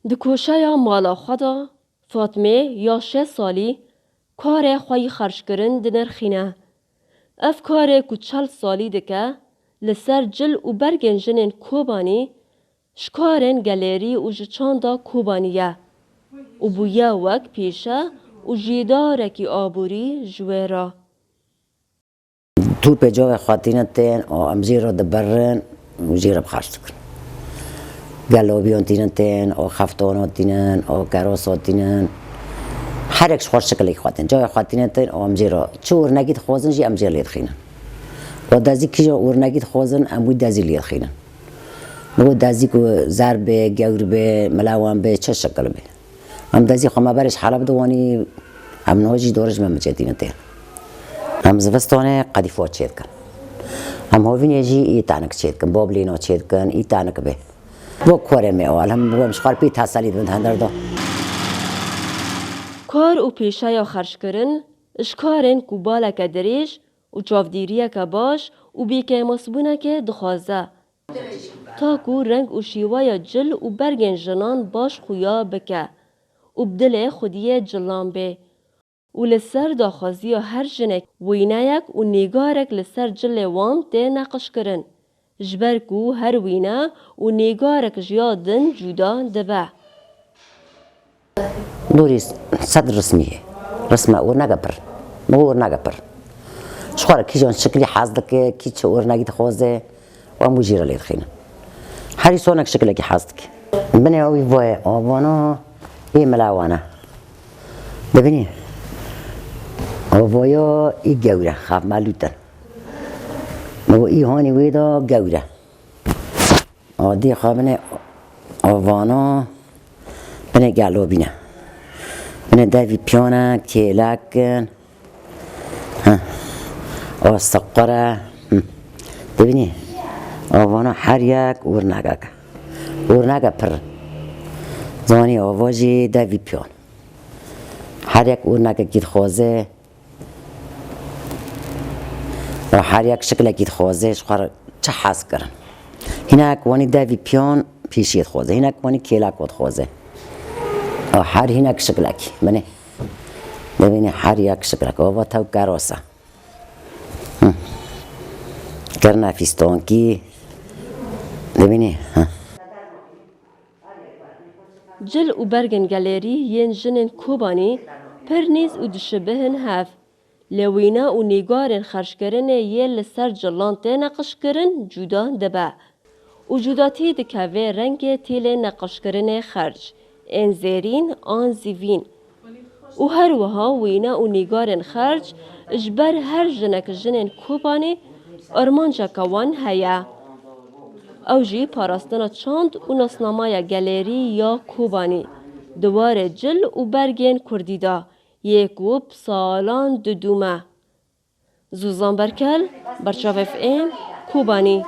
دکوشه یا مالا خدا فاطمه یا 6 سالی کار خوی خرج کرن دنرخینه. اف کار کو 40 سالی دکه لسر جل و برگن جنین کوبانی شکارن گلری و جچاندا کوبانیه و بویا وک پیشه و جیدارکی آبوری جویرا. تو به جای خاطینتین و امزی را دبرن و جیرب خرج کن. گلابیان تینن و خفتانات تینن و گراسات تینن هر یک خورد شکلی خاطین جای خاطینتین و امزی را چه اور نگید خوازن جی امزی لید خینن و دزی کی جا اور نگید خوازن اموی دزی لید خینن نو دزی کو ضرب گور به ملاوان به چه شکل به هم دزی خما برش حلب دوانی هم نوجی دورج ممجدین تین هم زوستانه قدیفات چید کن هم هاوین یجی ای تانک چید کن بابلینا چید کن ای تانک به با کاره می آل هم با مشکار پی تاسالی دوند هندر دا کار و پیشه یا خرج کرن اشکارن کو بالا که دریج و چافدیریه که باش و بیکه مصبونه که دخوازه تا کو رنگ و شیوه جل و برگن جنان باش خویا بکه و بدل خودیه جلان به و لسر داخوازی هر جنک وینایک و نیگارک لسر جل وان ده نقش کرن جبر کو هر وینا و نیگارک جیادن جدا دبه دوری صد رسمیه رسمه اور نگپر مو اور نگپر شخوار کی جان شکلی حاضر که کی چه اور نگید خوازه و مجیر لید خینه هری سونک شکلی کی حاضر که بنی اوی وای آوانا ای ملاوانا ببینی آوایا ای گوره خب ملوتن مو ای هانی ویدا گوره آدی خوابنه آوانا بنی گلو بینه بنی دوی پیانه کلکن آستقره ببینی آوانا هر یک اورنگه پر زانی آواجی دوی پیان هر یک اورنگه گید خوازه و هر یک شکل گید خوازه شخوار چه حس کرن هینک وانی دوی پیان پیشید خوازه هینک وانی کلک ود خوازه هر هینک شکلکی ببینی هر یک شکلک آوا تو گراسه کرنا فیستان کی ببینی جل و برگن گلری ین جنن کوبانی پر نیز و دشبهن هف لوینا و نیگارن خرج کرن یه لسر جلان ته نقش کرن جدا دبه و جداتی دکوه رنگ تیل نقش کرن خرج ان زیرین آن زیوین و هر وها وینا و نیگارن خرج اجبر هر جنک جنن کوبانی ارمانجا کوان هیا او جی پاراستنا چاند و نسنامای گلری یا کوبانی دوار جل و برگن کردیدا یکوب سالان دودومه زوزان برکل برچاف اف ام کوبانی